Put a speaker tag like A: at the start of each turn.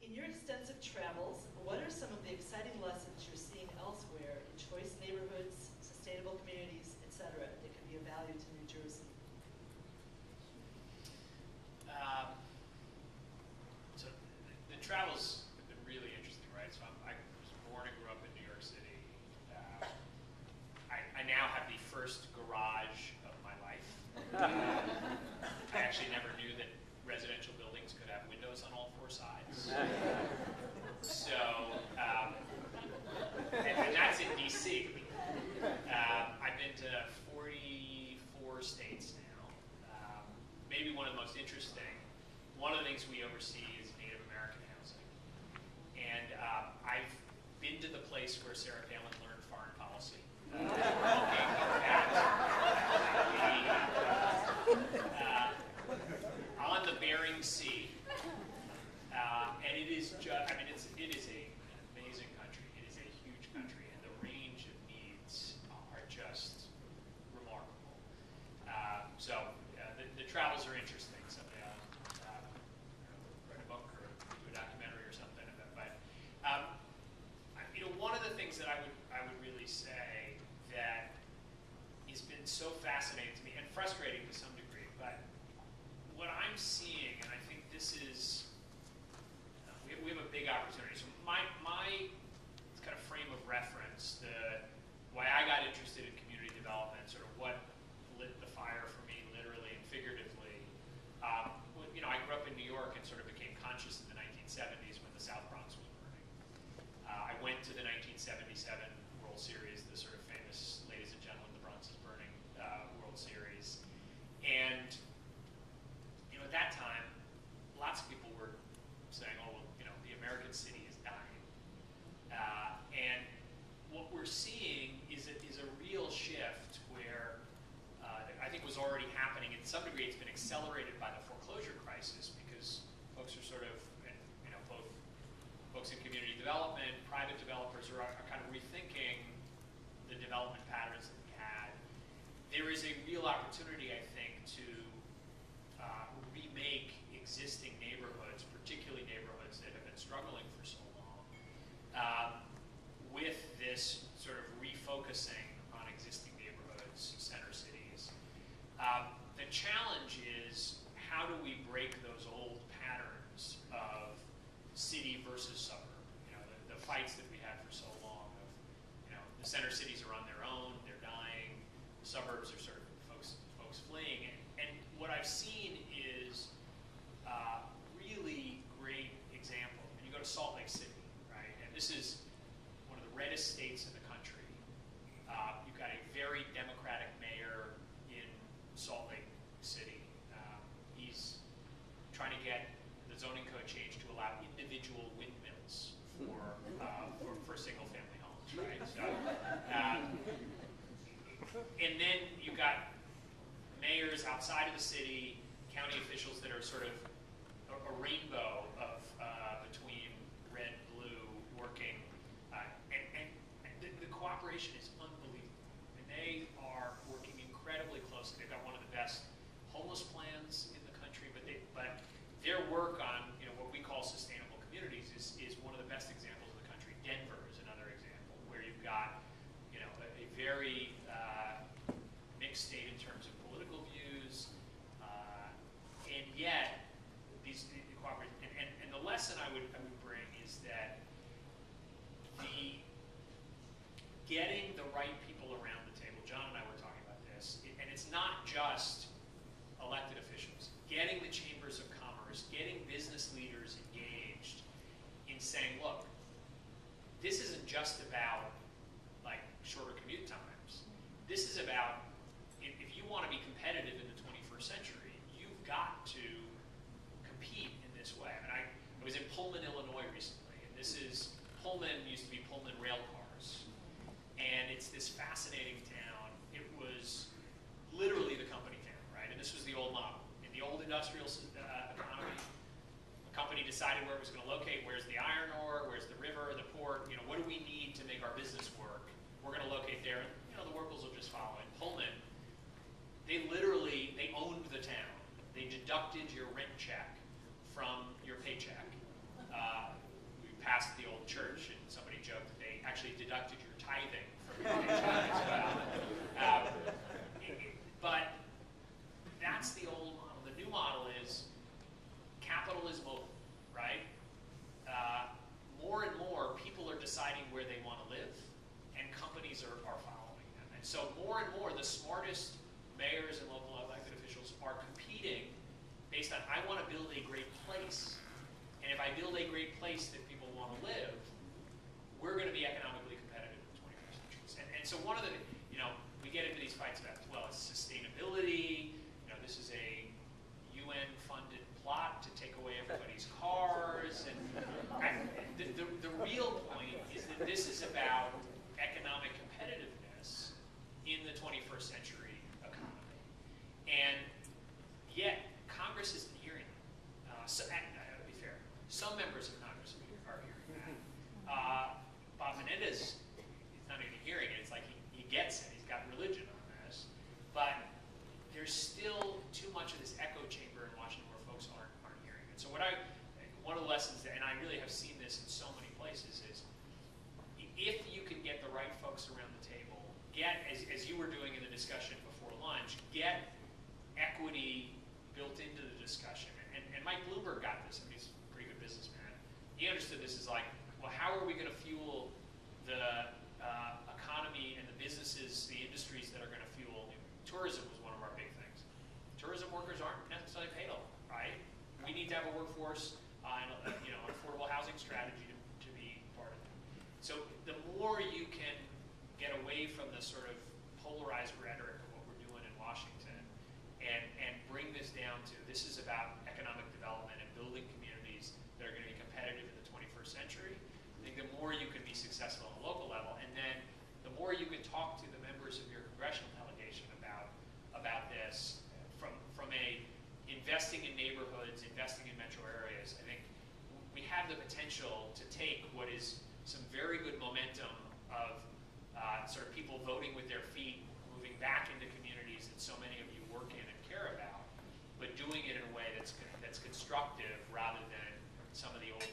A: In your extensive travels, what are some of the exciting lessons you're seeing elsewhere in choice neighborhoods, sustainable communities, etc., that could be of value to New Jersey?
B: So the travels have been really interesting, right? So I was born and grew up in New York City. I now have the first garage of my life. I actually never knew that residential buildings could have windows on all four sides. So, and that's in DC. I've been to 44 states now. Maybe one of the most interesting, one of the things we oversee is Native American housing. And I've been to the place where Sarah Palin learned foreign policy. On the Bering Sea. And it is just, I mean, it is an amazing country. It is a huge country, and the range of needs are just remarkable. So the travels are interesting. Someday I'll write a book or do a documentary or something. But you know, one of the things that I would really say that has been so fascinating to me and frustrating to some degree, but what I'm seeing, and I think this is, we have a big opportunity. So my kind of frame of reference, why I got interested in community development, sort of what lit the fire for me, literally and figuratively. You know, I grew up in New York and sort of became conscious in the 1970s when the South Bronx was burning. I went to the 1977 World Series, the sort of famous "Ladies and Gentlemen, the Bronx is Burning" World Series, and you know, at that time, lots of people were saying, "Oh, well, you know, the American city is dying," and what we're seeing is a real shift where I think was already happening. In some degree, it's been accelerated by the foreclosure crisis because folks are sort of, you know, both folks in community development, private developers are kind of rethinking the development patterns that we had. There is a real opportunity, I think, to remake existing neighborhoods, particularly neighborhoods that have been struggling for so long, with this sort of refocusing on existing neighborhoods, center cities. The challenge is, how do we break those old patterns of city versus suburb? You know, the fights that we had for so long of, you know, the center cities are on their own, they're dying, the suburbs are sort of folks fleeing. And what I've seen is really great example. And you go to Salt Lake City, right? And this is one of the reddest states in the country. You've got a very democratic mayor in Salt Lake City. He's trying to get the zoning code changed to allow individual windmills for single-family homes, right? So, and then you've got mayors outside of the city, county officials that are sort of a rainbow of between red, blue, working, and the cooperation is unbelievable. And they are working incredibly closely. They've got one of the best homeless plans in the country, but their work on, you know, what we call sustainable communities is one of the best examples of the country. Denver is another example where you've got, you know, a very mixed state in terms of political views, and yet these cooperate. And the lesson I would bring is that getting the right people around the table. John and I were talking about this, and it's not just elected officials. Getting the chambers of commerce, getting business leaders engaged in saying, look, this isn't just about like shorter commute times. This is about, if you want to be competitive in the 21st century, you've got to compete in this way. I mean, I was in Pullman, Illinois recently, and Pullman used to be Pullman Rail Cars. And it's this fascinating town. It was literally the company town, right? And this was the old model. In the old industrial economy, the company decided where it was going to locate. Where's the iron ore? Where's the river, the port? You know, what do we need to make our business work? We're going to locate there, and you know, the workers will just follow. In Pullman, they owned the town. They deducted your rent check from your paycheck. actually deducted your tithing from your income as well. But that's the old model. The new model is capital is mobile, right? More and more people are deciding where they want to live, and companies are following them. And so more and more, the smartest mayors and local elected officials are competing based on, I want to build a great place. And if I build a great place that people want to live, we're going to be economically competitive in the 21st century. And so one of the, we get into these fights about, well, it's sustainability, this is a UN-funded plot to take away everybody's cars, and the real point is that this is about economic competitiveness in the 21st century economy. And yet, Congress isn't hearing that. To be fair, some members of Congress are hearing that. Bob Menendez is not even hearing it. It's like he gets it. He's got religion on this. But there's still too much of this echo chamber in Washington where folks aren't hearing it. So one of the lessons, and I really have seen this in so many places, is if you can get the right folks around the table, as you were doing in the discussion before lunch, get equity built into the discussion. And Mike Bloomberg got this. I mean, he's a pretty good businessman. He understood this as like, well, how are we going to fuel the economy and the businesses, the industries that are going to fuel? Tourism was one of our big things. Tourism workers aren't necessarily paid a lot, right? We need to have a workforce and an affordable housing strategy to be part of it. So the more you can get away from the sort of polarized rhetoric of what we're doing in Washington and bring this down to, this is about economic development and building communities that are going to be competitive in the 21st century, I think the more you can be successful on a local level, and then the more you can talk to the members of your congressional delegation about this from a investing in neighborhoods, investing in metro areas. I think we have the potential to take what is some very good momentum of sort of people voting with their feet, moving back into communities that so many of you work in and care about, but doing it in a way that's constructive rather than some of the old